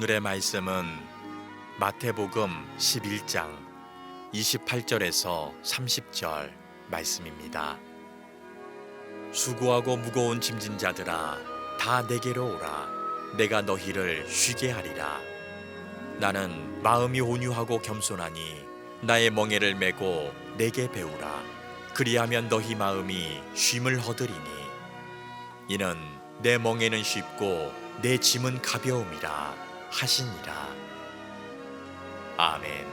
오늘의 말씀은 마태복음 11장 28절에서 30절 말씀입니다. 수고하고 무거운 짐진 자들아 다 내게로 오라. 내가 너희를 쉬게 하리라. 나는 마음이 온유하고 겸손하니 나의 멍에를 메고 내게 배우라. 그리하면 너희 마음이 쉼을 얻으리니 이는 내 멍에는 쉽고 내 짐은 가벼움이라 하시니라. 아멘.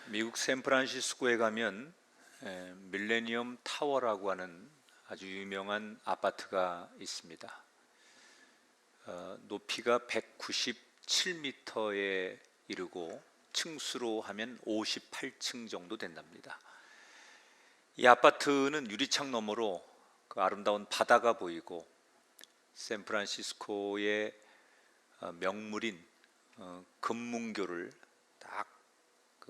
미국 샌프란시스코에 가면 밀레니엄 타워라고 하는 아주 유명한 아파트가 있습니다. 높이가 197m에 이르고 층수로 하면 58층 정도 된답니다. 이 아파트는 유리창 너머로 그 아름다운 바다가 보이고 샌프란시스코의 명물인 금문교를 딱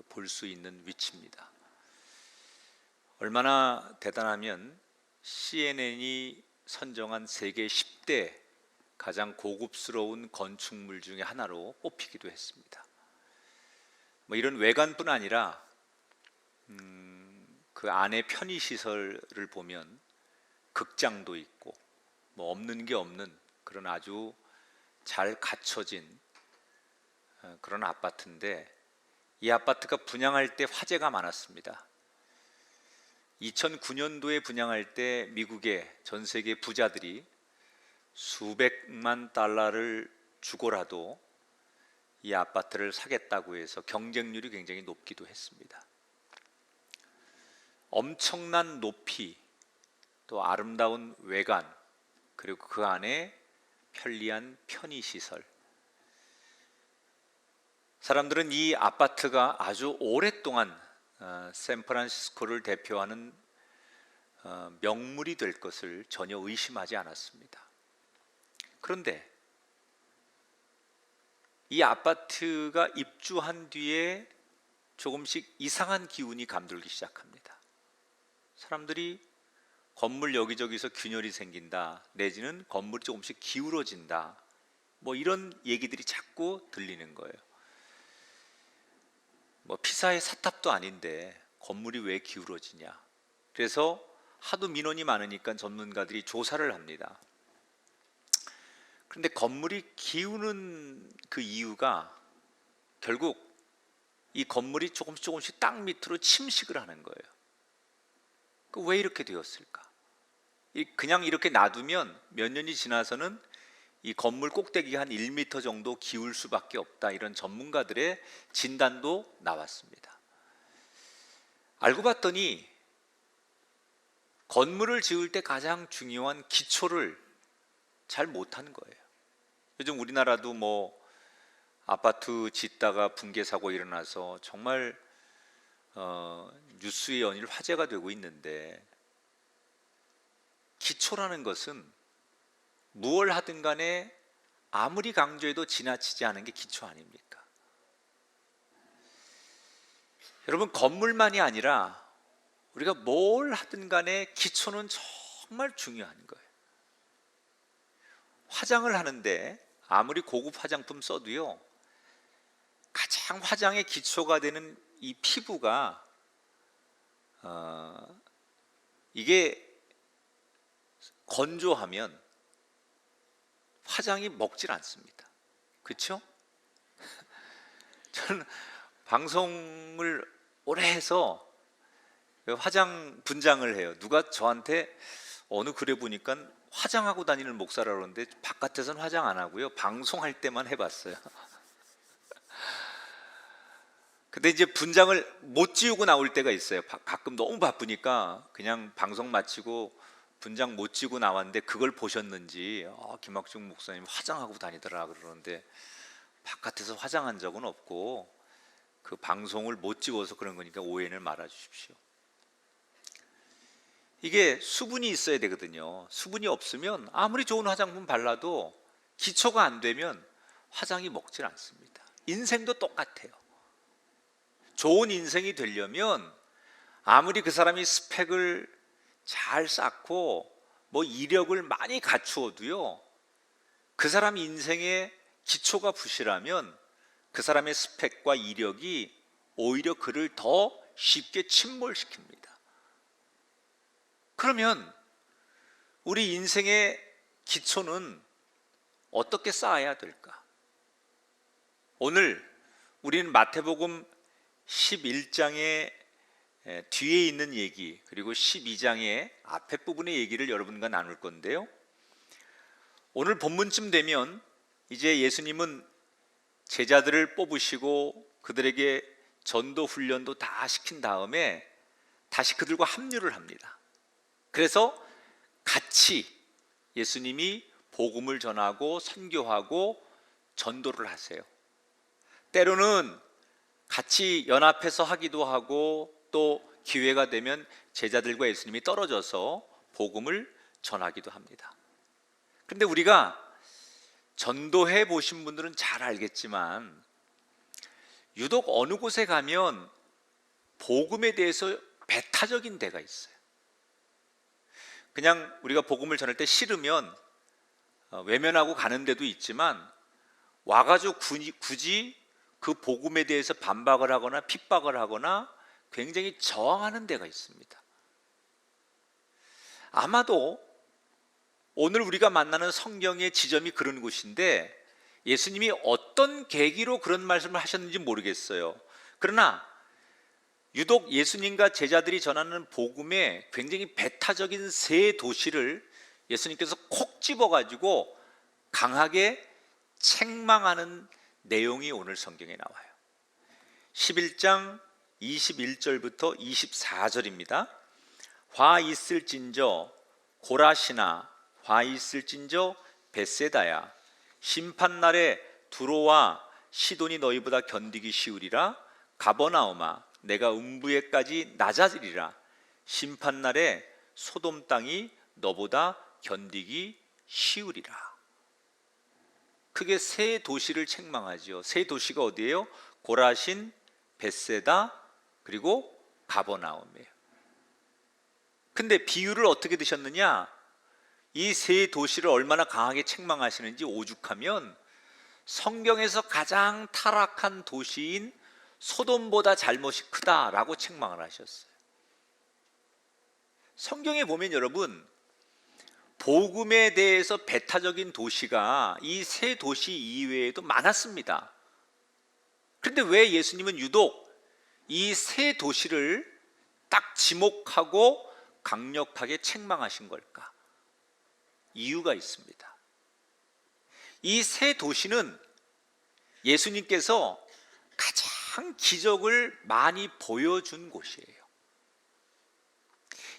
볼 수 있는 위치입니다. 얼마나 대단하면 CNN이 선정한 세계 10대 가장 고급스러운 건축물 중에 하나로 뽑히기도 했습니다. 뭐 이런 외관뿐 아니라 그 안에 편의시설을 보면 극장도 있고 뭐 없는 게 없는 그런 아주 잘 갖춰진 그런 아파트인데, 이 아파트가 분양할 때 화제가 많았습니다. 2009년도에 분양할 때 미국의 전 세계 부자들이 수백만 달러를 주고라도 이 아파트를 사겠다고 해서 경쟁률이 굉장히 높기도 했습니다. 엄청난 높이, 또 아름다운 외관, 그리고 그 안에 편리한 편의시설. 사람들은 이 아파트가 아주 오랫동안 샌프란시스코를 대표하는 명물이 될 것을 전혀 의심하지 않았습니다. 그런데 이 아파트가 입주한 뒤에 조금씩 이상한 기운이 감돌기 시작합니다. 사람들이 건물 여기저기서 균열이 생긴다, 내지는 건물이 조금씩 기울어진다, 뭐 이런 얘기들이 자꾸 들리는 거예요. 뭐 피사의 사탑도 아닌데 건물이 왜 기울어지냐. 그래서 하도 민원이 많으니까 전문가들이 조사를 합니다. 그런데 건물이 기우는 그 이유가 결국 이 건물이 조금씩 땅 밑으로 침식을 하는 거예요. 왜 이렇게 되었을까? 그냥 이렇게 놔두면 몇 년이 지나서는 이 건물 꼭대기가 한 1m 정도 기울 수밖에 없다, 이런 전문가들의 진단도 나왔습니다. 알고 봤더니 건물을 지을 때 가장 중요한 기초를 잘 못한 거예요. 요즘 우리나라도 뭐 아파트 짓다가 붕괴 사고 일어나서 정말 뉴스에 연일 화제가 되고 있는데, 기초라는 것은 무엇을 하든 간에 아무리 강조해도 지나치지 않은 게 기초 아닙니까? 여러분, 건물만이 아니라 우리가 뭘 하든 간에 기초는 정말 중요한 거예요. 화장을 하는데 아무리 고급 화장품 써도요, 가장 화장의 기초가 되는 이 피부가 이게 건조하면 화장이 먹질 않습니다. 그렇죠? 저는 방송을 오래 해서 화장 분장을 해요. 누가 저한테 어느 글에 보니까 화장하고 다니는 목사라고 그러는데, 바깥에서는 화장 안 하고요, 방송할 때만 해봤어요. 근데 이제 분장을 못 지우고 나올 때가 있어요. 가끔 너무 바쁘니까 그냥 방송 마치고 분장 못 지우고 나왔는데, 그걸 보셨는지 김학중 목사님 화장하고 다니더라 그러는데, 바깥에서 화장한 적은 없고 그 방송을 못 찍어서 그런 거니까 오해는 말아 주십시오. 이게 수분이 있어야 되거든요. 수분이 없으면 아무리 좋은 화장품 발라도 기초가 안 되면 화장이 먹질 않습니다. 인생도 똑같아요. 좋은 인생이 되려면 아무리 그 사람이 스펙을 잘 쌓고 뭐 이력을 많이 갖추어도요, 그 사람 인생에 기초가 부실하면 그 사람의 스펙과 이력이 오히려 그를 더 쉽게 침몰시킵니다. 그러면 우리 인생의 기초는 어떻게 쌓아야 될까? 오늘 우리는 마태복음 11장의 뒤에 있는 얘기, 그리고 12장의 앞에 부분의 얘기를 여러분과 나눌 건데요, 오늘 본문쯤 되면 이제 예수님은 제자들을 뽑으시고 그들에게 전도 훈련도 다 시킨 다음에 다시 그들과 합류를 합니다. 그래서 같이 예수님이 복음을 전하고 선교하고 전도를 하세요. 때로는 같이 연합해서 하기도 하고, 또 기회가 되면 제자들과 예수님이 떨어져서 복음을 전하기도 합니다. 그런데 우리가 전도해 보신 분들은 잘 알겠지만 유독 어느 곳에 가면 복음에 대해서 배타적인 데가 있어요. 그냥 우리가 복음을 전할 때 싫으면 외면하고 가는 데도 있지만, 와가지고 굳이 그 복음에 대해서 반박을 하거나 핍박을 하거나 굉장히 저항하는 데가 있습니다. 아마도 오늘 우리가 만나는 성경의 지점이 그런 곳인데, 예수님이 어떤 계기로 그런 말씀을 하셨는지 모르겠어요. 그러나 유독 예수님과 제자들이 전하는 복음에 굉장히 배타적인 세 도시를 예수님께서 콕 집어가지고 강하게 책망하는 내용이 오늘 성경에 나와요. 11장 21절부터 24절입니다. 화 있을진저 고라시나, 화 있을진저 벳세다야, 심판날에 두로와 시돈이 너희보다 견디기 쉬우리라. 가버나움아, 내가 음부에까지 낮아지리라. 심판날에 소돔 땅이 너보다 견디기 쉬우리라. 크게 세 도시를 책망하지요. 세 도시가 어디예요? 고라신, 벳세다, 그리고 가버나움이에요. 근데 비유를 어떻게 드셨느냐? 이 세 도시를 얼마나 강하게 책망하시는지 오죽하면 성경에서 가장 타락한 도시인 소돔보다 잘못이 크다라고 책망을 하셨어요. 성경에 보면 여러분, 복음에 대해서 배타적인 도시가 이 세 도시 이외에도 많았습니다. 그런데 왜 예수님은 유독 이 세 도시를 딱 지목하고 강력하게 책망하신 걸까? 이유가 있습니다. 이 세 도시는 예수님께서 가장 기적을 많이 보여준 곳이에요.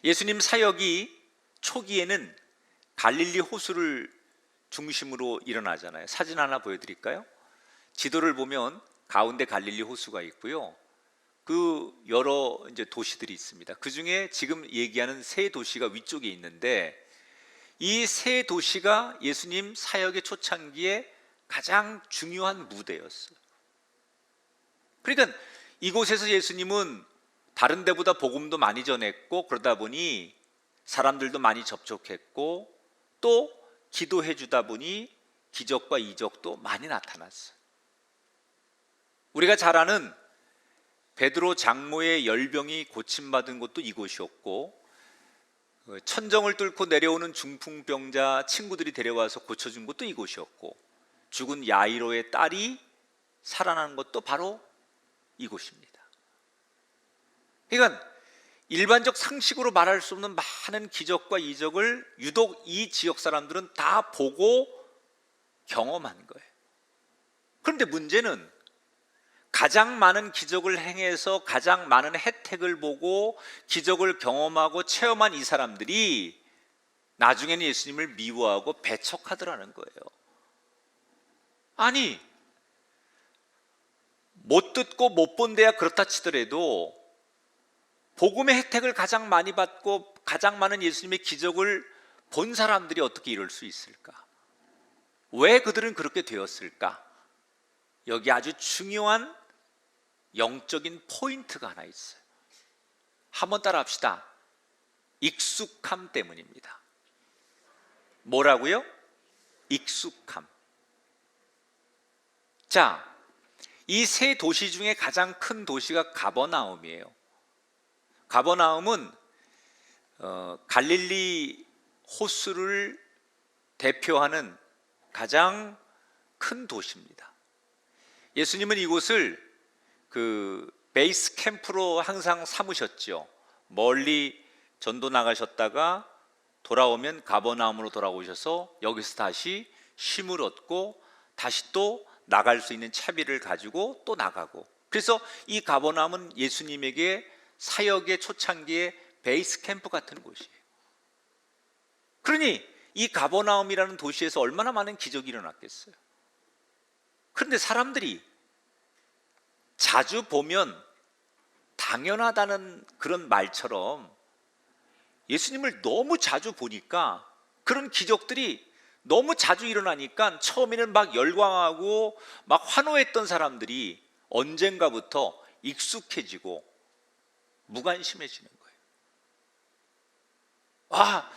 예수님 사역이 초기에는 갈릴리 호수를 중심으로 일어나잖아요. 사진 하나 보여드릴까요? 지도를 보면 가운데 갈릴리 호수가 있고요, 그 여러 이제 도시들이 있습니다. 그 중에 지금 얘기하는 세 도시가 위쪽에 있는데, 이 세 도시가 예수님 사역의 초창기에 가장 중요한 무대였어요. 그러니까 이곳에서 예수님은 다른 데보다 복음도 많이 전했고, 그러다 보니 사람들도 많이 접촉했고, 또 기도해 주다 보니 기적과 이적도 많이 나타났어요. 우리가 잘 아는 베드로 장모의 열병이 고침받은 곳도 이곳이었고, 천정을 뚫고 내려오는 중풍병자 친구들이 데려와서 고쳐준 곳도 이곳이었고, 죽은 야이로의 딸이 살아난 것도 바로 이곳입니다. 그러니까 일반적 상식으로 말할 수 없는 많은 기적과 이적을 유독 이 지역 사람들은 다 보고 경험한 거예요. 그런데 문제는 가장 많은 기적을 행해서 가장 많은 혜택을 보고 기적을 경험하고 체험한 이 사람들이 나중에는 예수님을 미워하고 배척하더라는 거예요. 아니, 못 듣고 못 본 데야 그렇다 치더라도 복음의 혜택을 가장 많이 받고 가장 많은 예수님의 기적을 본 사람들이 어떻게 이럴 수 있을까? 왜 그들은 그렇게 되었을까? 여기 아주 중요한 영적인 포인트가 하나 있어요. 한번 따라 합시다. 익숙함 때문입니다. 뭐라고요? 익숙함. 자, 이 세 도시 중에 가장 큰 도시가 가버나움이에요. 가버나움은 갈릴리 호수를 대표하는 가장 큰 도시입니다. 예수님은 이곳을 그 베이스 캠프로 항상 삼으셨죠. 멀리 전도 나가셨다가 돌아오면 가버나움으로 돌아오셔서 여기서 다시 쉼을 얻고 다시 또 나갈 수 있는 차비를 가지고 또 나가고, 그래서 이 가버나움은 예수님에게 사역의 초창기의 베이스 캠프 같은 곳이에요. 그러니 이 가버나움이라는 도시에서 얼마나 많은 기적이 일어났겠어요. 그런데 사람들이 자주 보면 당연하다는 그런 말처럼 예수님을 너무 자주 보니까, 그런 기적들이 너무 자주 일어나니까 처음에는 막 열광하고 막 환호했던 사람들이 언젠가부터 익숙해지고 무관심해지는 거예요. 아,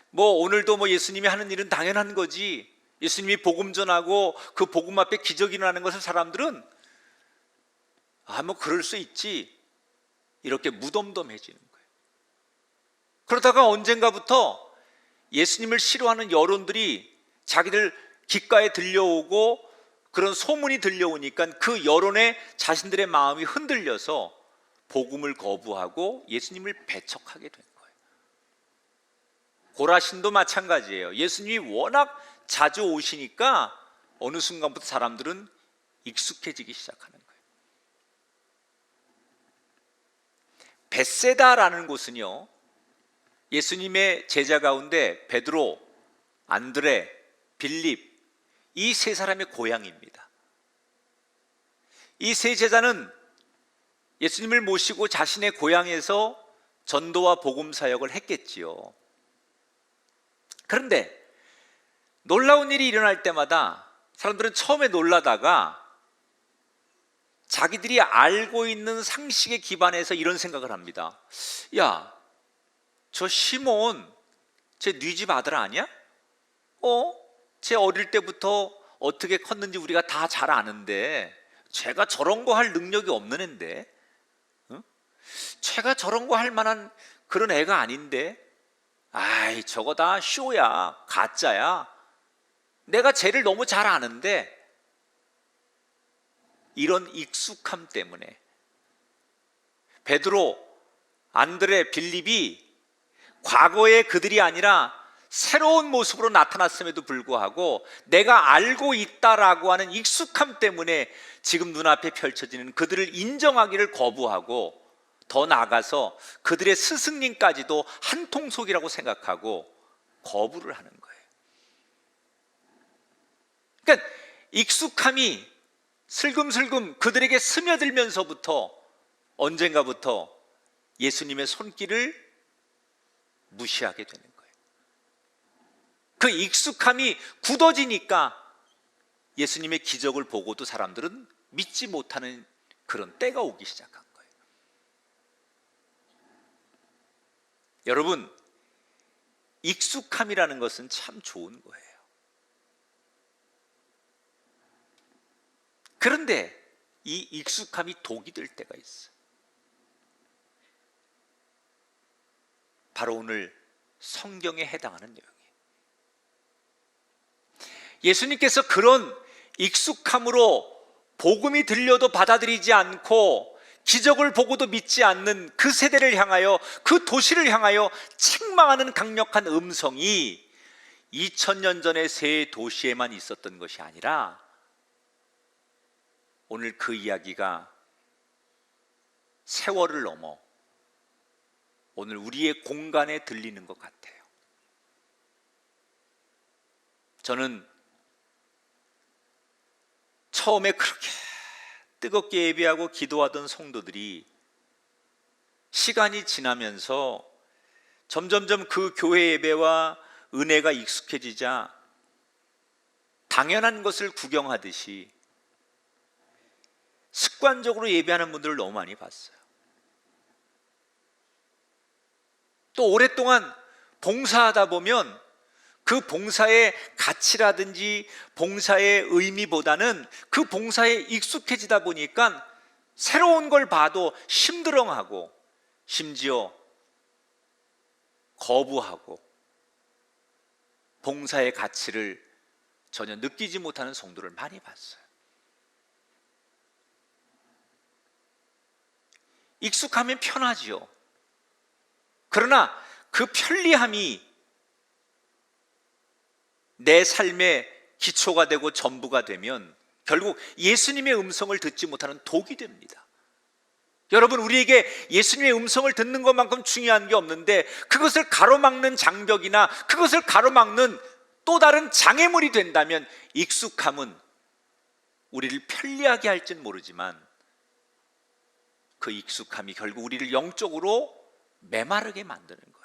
뭐 오늘도 뭐 예수님이 하는 일은 당연한 거지, 예수님이 복음 전하고 그 복음 앞에 기적이 일어나는 것을 사람들은 뭐 그럴 수 있지, 이렇게 무덤덤해지는 거예요. 그러다가 언젠가부터 예수님을 싫어하는 여론들이 자기들 귓가에 들려오고 그런 소문이 들려오니까 그 여론에 자신들의 마음이 흔들려서 복음을 거부하고 예수님을 배척하게 된 거예요. 고라신도 마찬가지예요. 예수님이 워낙 자주 오시니까 어느 순간부터 사람들은 익숙해지기 시작하는 거예요. 벳세다라는 곳은요, 예수님의 제자 가운데 베드로, 안드레, 빌립, 이 세 사람의 고향입니다. 이 세 제자는 예수님을 모시고 자신의 고향에서 전도와 복음 사역을 했겠지요. 그런데 놀라운 일이 일어날 때마다 사람들은 처음에 놀라다가 자기들이 알고 있는 상식에 기반해서 이런 생각을 합니다. 야, 저 시몬, 쟤 네 집 아들 아니야? 쟤 어릴 때부터 어떻게 컸는지 우리가 다 잘 아는데 쟤가 저런 거 할 능력이 없는 앤데, 쟤가 저런 거 할 만한 그런 애가 아닌데, 아이 저거 다 쇼야, 가짜야, 내가 쟤를 너무 잘 아는데, 이런 익숙함 때문에 베드로, 안드레, 빌립이 과거의 그들이 아니라 새로운 모습으로 나타났음에도 불구하고 내가 알고 있다라고 하는 익숙함 때문에 지금 눈앞에 펼쳐지는 그들을 인정하기를 거부하고, 더 나아가서 그들의 스승님까지도 한통속이라고 생각하고 거부를 하는 거예요. 그러니까 익숙함이 슬금슬금 그들에게 스며들면서부터 언젠가부터 예수님의 손길을 무시하게 되는 거예요. 그 익숙함이 굳어지니까 예수님의 기적을 보고도 사람들은 믿지 못하는 그런 때가 오기 시작한 거예요. 여러분, 익숙함이라는 것은 참 좋은 거예요. 그런데 이 익숙함이 독이 될 때가 있어요. 바로 오늘 성경에 해당하는 내용이에요. 예수님께서 그런 익숙함으로 복음이 들려도 받아들이지 않고 기적을 보고도 믿지 않는 그 세대를 향하여, 그 도시를 향하여 책망하는 강력한 음성이 2000년 전의 세 도시에만 있었던 것이 아니라 오늘 그 이야기가 세월을 넘어 오늘 우리의 공간에 들리는 것 같아요. 저는 처음에 그렇게 뜨겁게 예배하고 기도하던 성도들이 시간이 지나면서 점점점 그 교회 예배와 은혜가 익숙해지자 당연한 것을 구경하듯이 습관적으로 예배하는 분들을 너무 많이 봤어요. 또 오랫동안 봉사하다 보면 그 봉사의 가치라든지 봉사의 의미보다는 그 봉사에 익숙해지다 보니까 새로운 걸 봐도 심드렁하고 심지어 거부하고 봉사의 가치를 전혀 느끼지 못하는 성도를 많이 봤어요. 익숙하면 편하지요. 그러나 그 편리함이 내 삶의 기초가 되고 전부가 되면 결국 예수님의 음성을 듣지 못하는 독이 됩니다. 여러분, 우리에게 예수님의 음성을 듣는 것만큼 중요한 게 없는데 그것을 가로막는 장벽이나 그것을 가로막는 또 다른 장애물이 된다면 익숙함은 우리를 편리하게 할지는 모르지만 그 익숙함이 결국 우리를 영적으로 메마르게 만드는 거예요.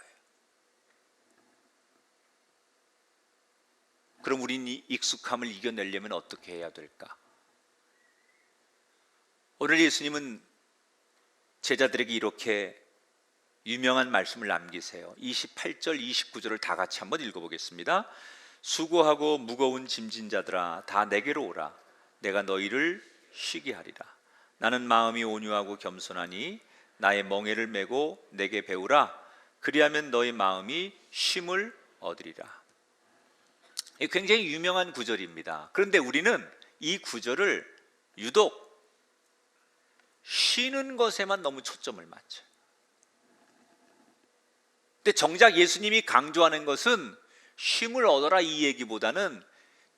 그럼 우리는 이 익숙함을 이겨내려면 어떻게 해야 될까? 오늘 예수님은 제자들에게 이렇게 유명한 말씀을 남기세요. 28절 29절을 다 같이 한번 읽어보겠습니다. 수고하고 무거운 짐진 자들아 다 내게로 오라. 내가 너희를 쉬게 하리라. 나는 마음이 온유하고 겸손하니 나의 멍에를 메고 내게 배우라. 그리하면 너희 마음이 쉼을 얻으리라. 굉장히 유명한 구절입니다. 그런데 우리는 이 구절을 유독 쉬는 것에만 너무 초점을 맞춰요. 근데 정작 예수님이 강조하는 것은 쉼을 얻어라 이 얘기보다는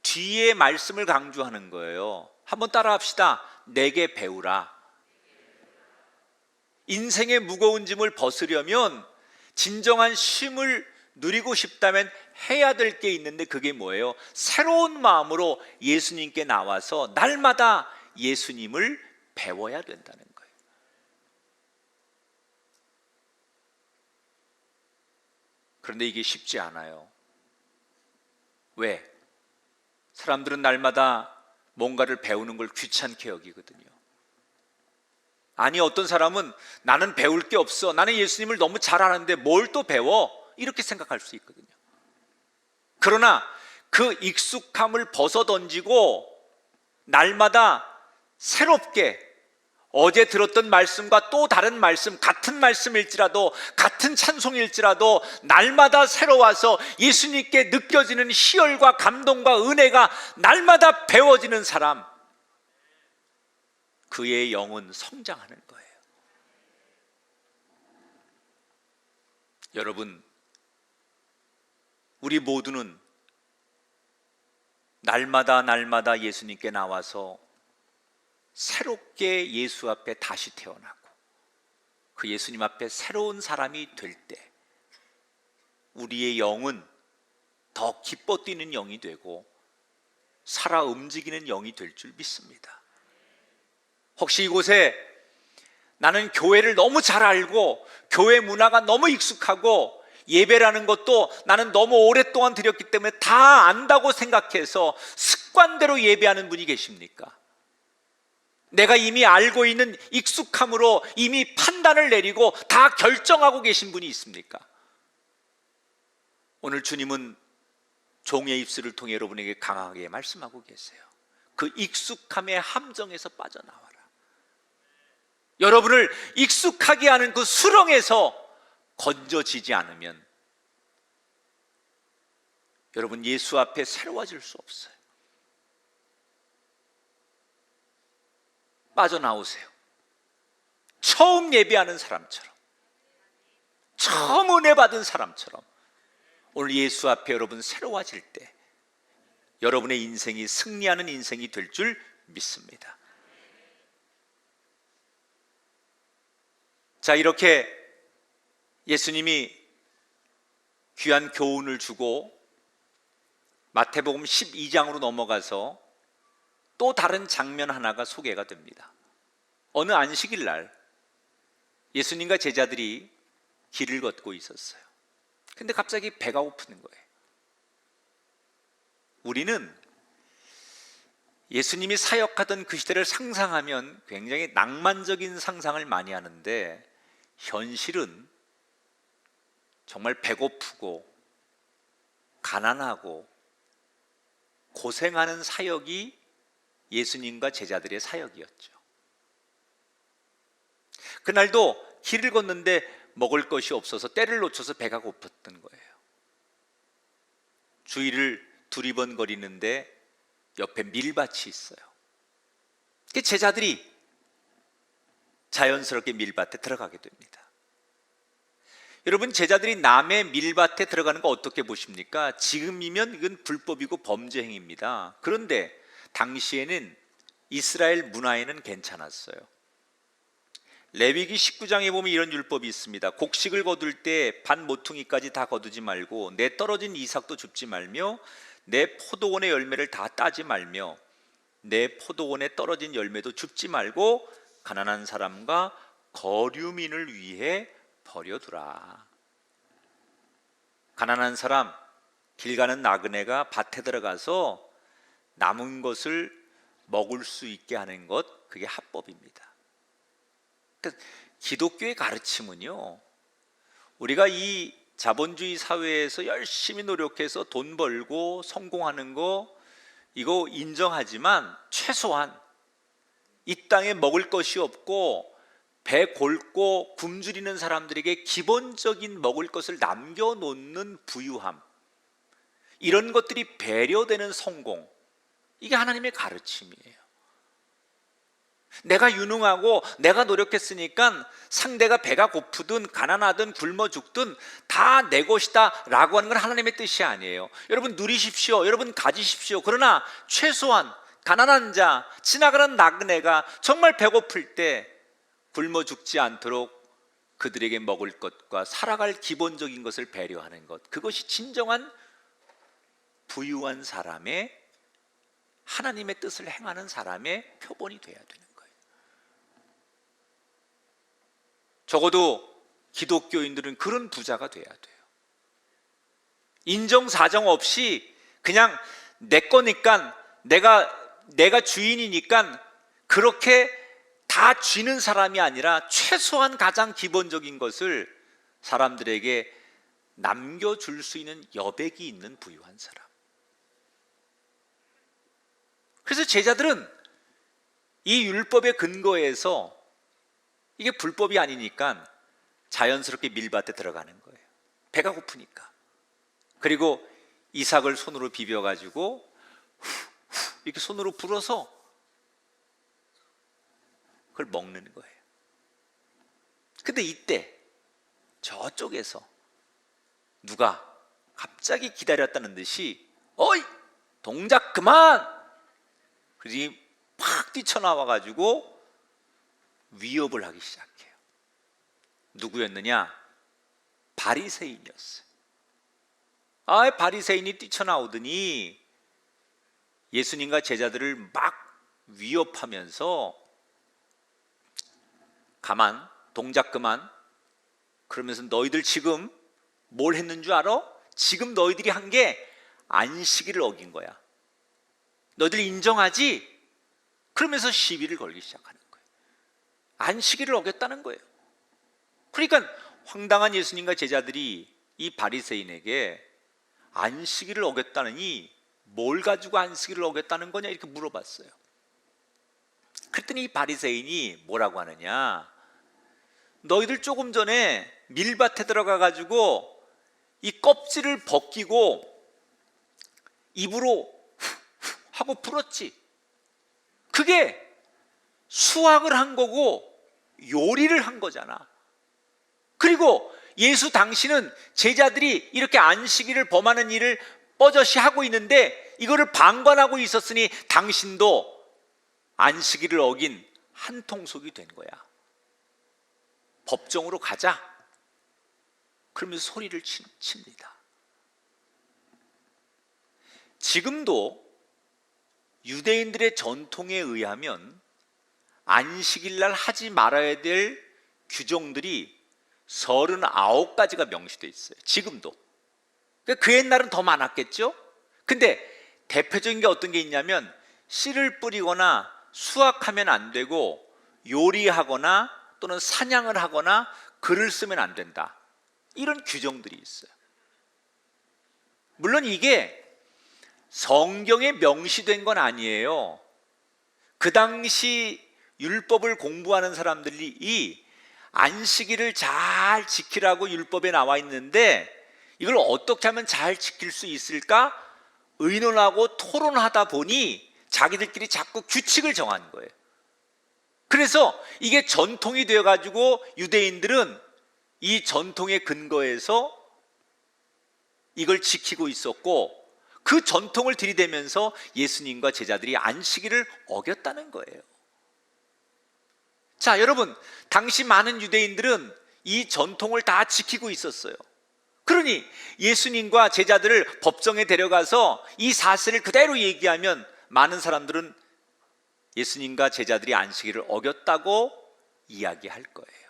뒤에 말씀을 강조하는 거예요. 한번 따라 합시다. 내게 배우라. 인생의 무거운 짐을 벗으려면 진정한 쉼을 누리고 싶다면 해야 될 게 있는데 그게 뭐예요? 새로운 마음으로 예수님께 나와서 날마다 예수님을 배워야 된다는 거예요. 그런데 이게 쉽지 않아요. 왜? 사람들은 날마다 뭔가를 배우는 걸 귀찮게 여기거든요. 아니, 어떤 사람은 나는 배울 게 없어, 나는 예수님을 너무 잘 아는데 뭘 또 배워? 이렇게 생각할 수 있거든요. 그러나 그 익숙함을 벗어던지고 날마다 새롭게 어제 들었던 말씀과 또 다른 말씀, 같은 말씀일지라도 같은 찬송일지라도 날마다 새로 와서 예수님께 느껴지는 희열과 감동과 은혜가 날마다 배워지는 사람, 그의 영은 성장하는 거예요. 여러분, 우리 모두는 날마다 예수님께 나와서 새롭게 예수 앞에 다시 태어나고 그 예수님 앞에 새로운 사람이 될 때 우리의 영은 더 기뻐 뛰는 영이 되고 살아 움직이는 영이 될 줄 믿습니다. 혹시 이곳에 나는 교회를 너무 잘 알고 교회 문화가 너무 익숙하고 예배라는 것도 나는 너무 오랫동안 드렸기 때문에 다 안다고 생각해서 습관대로 예배하는 분이 계십니까? 내가 이미 알고 있는 익숙함으로 이미 판단을 내리고 다 결정하고 계신 분이 있습니까? 오늘 주님은 종의 입술을 통해 여러분에게 강하게 말씀하고 계세요. 그 익숙함의 함정에서 빠져나와라. 여러분을 익숙하게 하는 그 수렁에서 건져지지 않으면 여러분 예수 앞에 새로워질 수 없어요. 빠져나오세요. 처음 예배하는 사람처럼, 처음 은혜 받은 사람처럼 오늘 예수 앞에 여러분 새로워질 때 여러분의 인생이 승리하는 인생이 될 줄 믿습니다. 자, 이렇게 예수님이 귀한 교훈을 주고 마태복음 12장으로 넘어가서 또 다른 장면 하나가 소개가 됩니다. 어느 안식일 날 예수님과 제자들이 길을 걷고 있었어요. 근데 갑자기 배가 고프는 거예요. 우리는 예수님이 사역하던 그 시대를 상상하면 굉장히 낭만적인 상상을 많이 하는데 현실은 정말 배고프고 가난하고 고생하는 사역이 예수님과 제자들의 사역이었죠. 그날도 길을 걷는데 먹을 것이 없어서 때를 놓쳐서 배가 고팠던 거예요. 주위를 두리번거리는데 옆에 밀밭이 있어요. 제자들이 자연스럽게 밀밭에 들어가게 됩니다. 여러분, 제자들이 남의 밀밭에 들어가는 거 어떻게 보십니까? 지금이면 이건 불법이고 범죄 행위입니다. 그런데 당시에는 이스라엘 문화에는 괜찮았어요. 레위기 19장에 보면 이런 율법이 있습니다. 곡식을 거둘 때 반 모퉁이까지 다 거두지 말고 내 떨어진 이삭도 줍지 말며 내 포도원의 열매를 다 따지 말며 내 포도원에 떨어진 열매도 줍지 말고 가난한 사람과 거류민을 위해 버려두라. 가난한 사람, 길 가는 나그네가 밭에 들어가서 남은 것을 먹을 수 있게 하는 것, 그게 합법입니다. 그러니까 기독교의 가르침은요, 우리가 이 자본주의 사회에서 열심히 노력해서 돈 벌고 성공하는 거 이거 인정하지만 최소한 이 땅에 먹을 것이 없고 배 골고 굶주리는 사람들에게 기본적인 먹을 것을 남겨놓는 부유함, 이런 것들이 배려되는 성공, 이게 하나님의 가르침이에요. 내가 유능하고 내가 노력했으니까 상대가 배가 고프든 가난하든 굶어 죽든 다 내 것이다 라고 하는 건 하나님의 뜻이 아니에요. 여러분 누리십시오, 여러분 가지십시오. 그러나 최소한 가난한 자, 지나가는 나그네가 정말 배고플 때 굶어 죽지 않도록 그들에게 먹을 것과 살아갈 기본적인 것을 배려하는 것, 그것이 진정한 부유한 사람의, 하나님의 뜻을 행하는 사람의 표본이 돼야 되는 거예요. 적어도 기독교인들은 그런 부자가 돼야 돼요. 인정사정 없이 그냥 내 거니까, 내가 주인이니까 그렇게 다 쥐는 사람이 아니라 최소한 가장 기본적인 것을 사람들에게 남겨줄 수 있는 여백이 있는 부유한 사람. 그래서 제자들은 이 율법의 근거에서 이게 불법이 아니니까 자연스럽게 밀밭에 들어가는 거예요. 배가 고프니까. 그리고 이삭을 손으로 비벼가지고 이렇게 손으로 불어서 그걸 먹는 거예요. 근데 이때 저쪽에서 누가 갑자기 기다렸다는 듯이 어이! 동작 그만! 그래서 팍 뛰쳐나와가지고 위협을 하기 시작해요. 누구였느냐? 바리새인이었어요. 바리새인이 뛰쳐나오더니 예수님과 제자들을 막 위협하면서 가만, 동작 그만. 그러면서 너희들 지금 뭘 했는 줄 알아? 지금 너희들이 한 게 안식일을 어긴 거야. 너희들 인정하지? 그러면서 시비를 걸기 시작하는 거예요. 안식일을 어겼다는 거예요. 그러니까 황당한 예수님과 제자들이 이 바리새인에게 안식일을 어겼다느니 뭘 가지고 안식일을 어겼다는 거냐 이렇게 물어봤어요. 그랬더니 이 바리새인이 뭐라고 하느냐, 너희들 조금 전에 밀밭에 들어가 가지고 이 껍질을 벗기고 입으로 하고 불었지. 그게 수확을 한 거고 요리를 한 거잖아. 그리고 예수 당신은 제자들이 이렇게 안식일을 범하는 일을 뻐젓이 하고 있는데 이거를 방관하고 있었으니 당신도 안식일을 어긴 한통속이 된 거야. 법정으로 가자. 그러면서 소리를 칩니다. 지금도 유대인들의 전통에 의하면 안식일날 하지 말아야 될 규정들이 39가지가 명시되어 있어요. 지금도. 그 옛날은 더 많았겠죠? 근데 대표적인 게 어떤 게 있냐면 씨를 뿌리거나 수확하면 안 되고 요리하거나 또는 사냥을 하거나 글을 쓰면 안 된다. 이런 규정들이 있어요. 물론 이게 성경에 명시된 건 아니에요. 그 당시 율법을 공부하는 사람들이 이 안식일을 잘 지키라고 율법에 나와 있는데 이걸 어떻게 하면 잘 지킬 수 있을까 의논하고 토론하다 보니 자기들끼리 자꾸 규칙을 정하는 거예요. 그래서 이게 전통이 되어가지고 유대인들은 이 전통의 근거에서 이걸 지키고 있었고, 그 전통을 들이대면서 예수님과 제자들이 안식일을 어겼다는 거예요. 자, 여러분, 당시 많은 유대인들은 이 전통을 다 지키고 있었어요. 그러니 예수님과 제자들을 법정에 데려가서 이 사실을 그대로 얘기하면 많은 사람들은 예수님과 제자들이 안식일을 어겼다고 이야기할 거예요.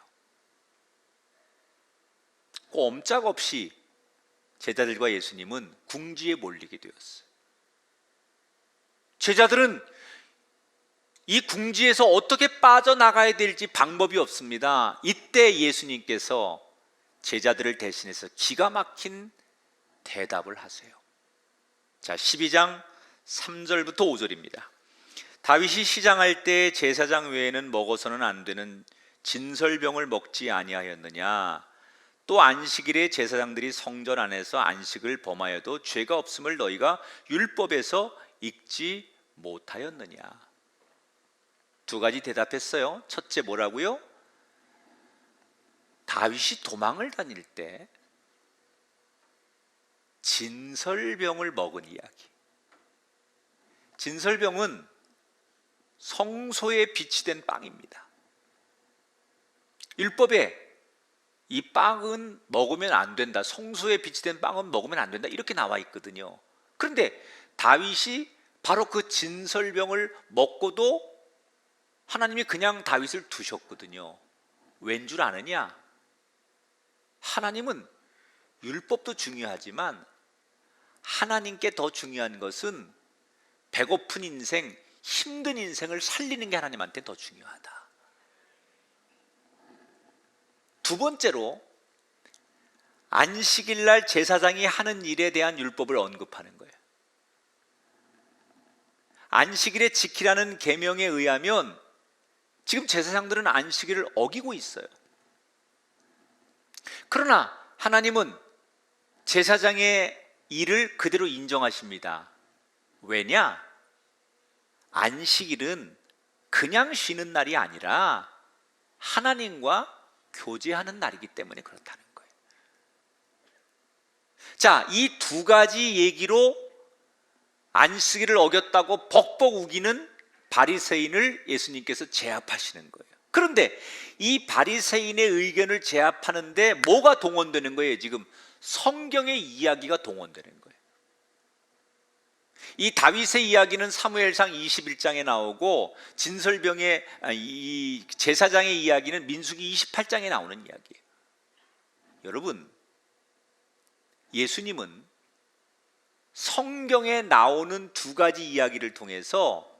꼼짝없이 제자들과 예수님은 궁지에 몰리게 되었어요. 제자들은 이 궁지에서 어떻게 빠져나가야 될지 방법이 없습니다. 이때 예수님께서 제자들을 대신해서 기가 막힌 대답을 하세요. 자, 12장 3절부터 5절입니다. 다윗이 시장할 때 제사장 외에는 먹어서는 안 되는 진설병을 먹지 아니하였느냐? 또 안식일에 제사장들이 성전 안에서 안식을 범하여도 죄가 없음을 너희가 율법에서 읽지 못하였느냐? 두 가지 대답했어요. 첫째 뭐라고요? 다윗이 도망을 다닐 때 진설병을 먹은 이야기. 진설병은 성소에 비치된 빵입니다. 율법에 이 빵은 먹으면 안 된다, 성소에 비치된 빵은 먹으면 안 된다, 이렇게 나와 있거든요. 그런데 다윗이 바로 그 진설병을 먹고도 하나님이 그냥 다윗을 두셨거든요. 왠 줄 아느냐? 하나님은 율법도 중요하지만 하나님께 더 중요한 것은 배고픈 인생, 힘든 인생을 살리는 게 하나님한테 더 중요하다. 두 번째로 안식일날 제사장이 하는 일에 대한 율법을 언급하는 거예요. 안식일에 지키라는 계명에 의하면 지금 제사장들은 안식일을 어기고 있어요. 그러나 하나님은 제사장의 일을 그대로 인정하십니다. 왜냐? 안식일은 그냥 쉬는 날이 아니라 하나님과 교제하는 날이기 때문에 그렇다는 거예요. 자, 이 두 가지 얘기로 안식일을 어겼다고 벅벅 우기는 바리새인을 예수님께서 제압하시는 거예요. 그런데 이 바리새인의 의견을 제압하는데 뭐가 동원되는 거예요? 지금 성경의 이야기가 동원되는 거예요. 이 다윗의 이야기는 사무엘상 21장에 나오고 진설병의 이 제사장의 이야기는 민수기 28장에 나오는 이야기예요. 여러분, 예수님은 성경에 나오는 두 가지 이야기를 통해서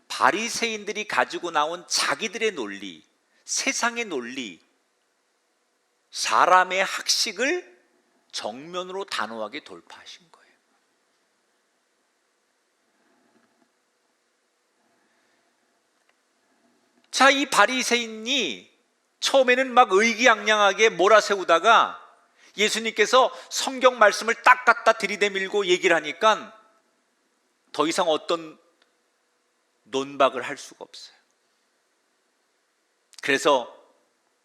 바리새인들이 가지고 나온 자기들의 논리, 세상의 논리, 사람의 학식을 정면으로 단호하게 돌파하신 거예요. 자, 이 바리새인이 처음에는 막 의기양양하게 몰아세우다가 예수님께서 성경 말씀을 딱 갖다 들이대밀고 얘기를 하니까 더 이상 어떤 논박을 할 수가 없어요. 그래서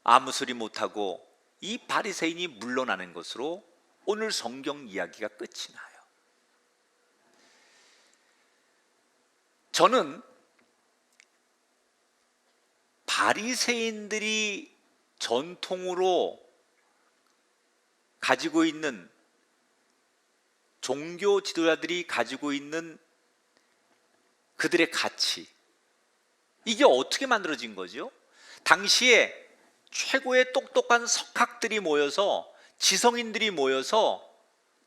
아무 소리 못하고 이 바리새인이 물러나는 것으로 오늘 성경 이야기가 끝이 나요. 저는 바리새인들이 전통으로 가지고 있는, 종교 지도자들이 가지고 있는 그들의 가치, 이게 어떻게 만들어진 거죠? 당시에 최고의 똑똑한 석학들이 모여서, 지성인들이 모여서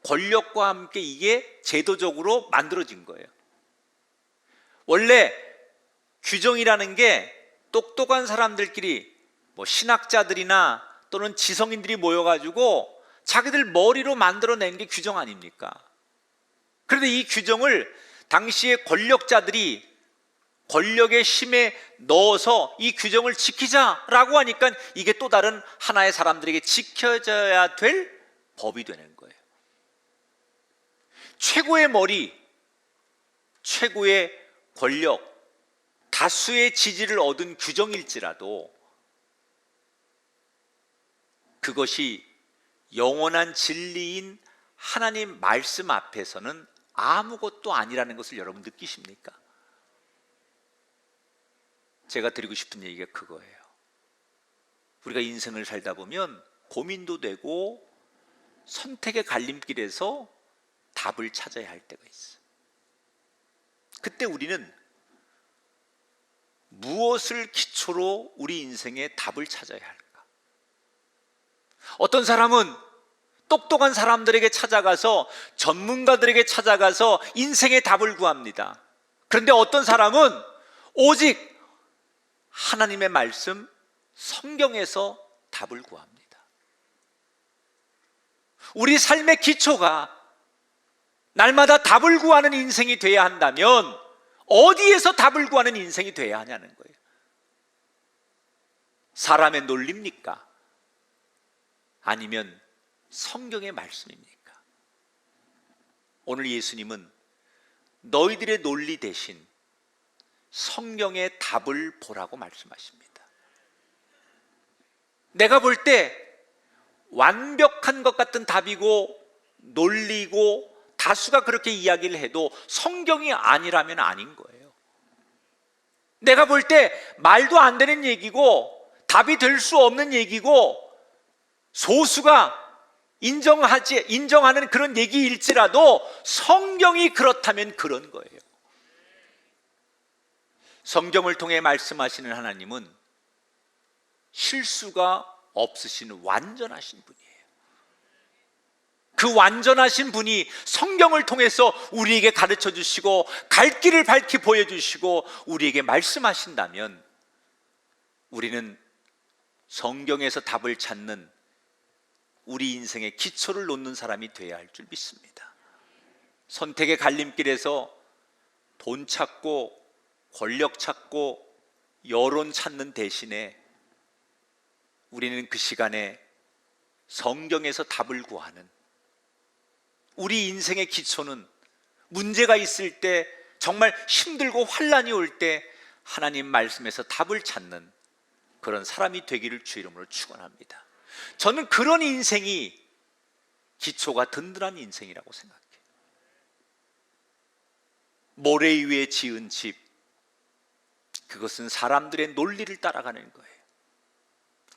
권력과 함께 이게 제도적으로 만들어진 거예요. 원래 규정이라는 게 똑똑한 사람들끼리, 뭐 신학자들이나 또는 지성인들이 모여가지고 자기들 머리로 만들어낸 게 규정 아닙니까? 그런데 이 규정을 당시의 권력자들이 권력의 힘에 넣어서 이 규정을 지키자라고 하니까 이게 또 다른 하나의 사람들에게 지켜져야 될 법이 되는 거예요. 최고의 머리, 최고의 권력, 다수의 지지를 얻은 규정일지라도 그것이 영원한 진리인 하나님 말씀 앞에서는 아무것도 아니라는 것을 여러분 느끼십니까? 제가 드리고 싶은 얘기가 그거예요. 우리가 인생을 살다 보면 고민도 되고 선택의 갈림길에서 답을 찾아야 할 때가 있어요. 그때 우리는 무엇을 기초로 우리 인생의 답을 찾아야 할까? 어떤 사람은 똑똑한 사람들에게 찾아가서, 전문가들에게 찾아가서 인생의 답을 구합니다. 그런데 어떤 사람은 오직 하나님의 말씀, 성경에서 답을 구합니다. 우리 삶의 기초가 날마다 답을 구하는 인생이 돼야 한다면 어디에서 답을 구하는 인생이 돼야 하냐는 거예요. 사람의 논리입니까? 아니면 성경의 말씀입니까? 오늘 예수님은 너희들의 논리 대신 성경의 답을 보라고 말씀하십니다. 내가 볼 때 완벽한 것 같은 답이고 논리고 다수가 그렇게 이야기를 해도 성경이 아니라면 아닌 거예요. 내가 볼 때 말도 안 되는 얘기고 답이 될 수 없는 얘기고 소수가 인정하는 그런 얘기일지라도 성경이 그렇다면 그런 거예요. 성경을 통해 말씀하시는 하나님은 실수가 없으신 완전하신 분이에요. 그 완전하신 분이 성경을 통해서 우리에게 가르쳐 주시고 갈 길을 밝히 보여주시고 우리에게 말씀하신다면 우리는 성경에서 답을 찾는 우리 인생의 기초를 놓는 사람이 되어야 할 줄 믿습니다. 선택의 갈림길에서 돈 찾고 권력 찾고 여론 찾는 대신에 우리는 그 시간에 성경에서 답을 구하는, 우리 인생의 기초는 문제가 있을 때, 정말 힘들고 환난이 올 때 하나님 말씀에서 답을 찾는 그런 사람이 되기를 주 이름으로 축원합니다. 저는 그런 인생이 기초가 든든한 인생이라고 생각해요. 모래 위에 지은 집, 그것은 사람들의 논리를 따라가는 거예요.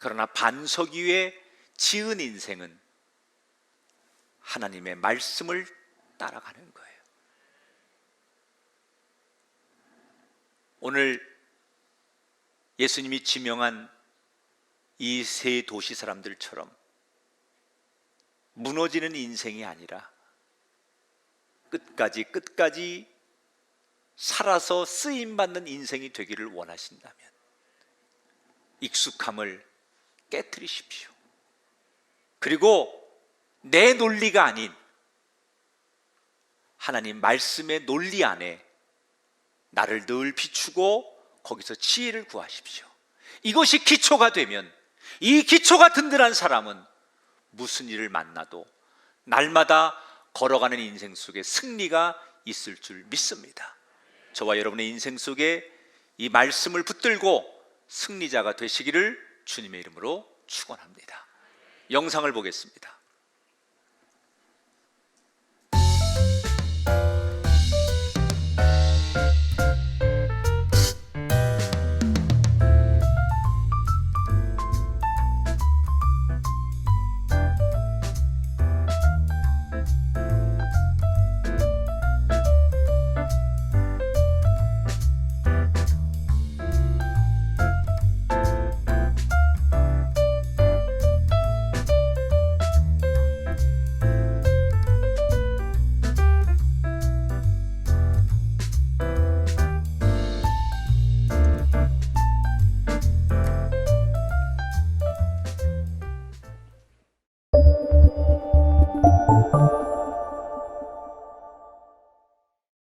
그러나 반석 위에 지은 인생은 하나님의 말씀을 따라가는 거예요. 오늘 예수님이 지명한 이 세 도시 사람들처럼 무너지는 인생이 아니라 끝까지 살아서 쓰임받는 인생이 되기를 원하신다면 익숙함을 깨트리십시오. 그리고 내 논리가 아닌 하나님 말씀의 논리 안에 나를 늘 비추고 거기서 지혜를 구하십시오. 이것이 기초가 되면, 이 기초가 든든한 사람은 무슨 일을 만나도 날마다 걸어가는 인생 속에 승리가 있을 줄 믿습니다. 저와 여러분의 인생 속에 이 말씀을 붙들고 승리자가 되시기를 주님의 이름으로 축원합니다. 영상을 보겠습니다.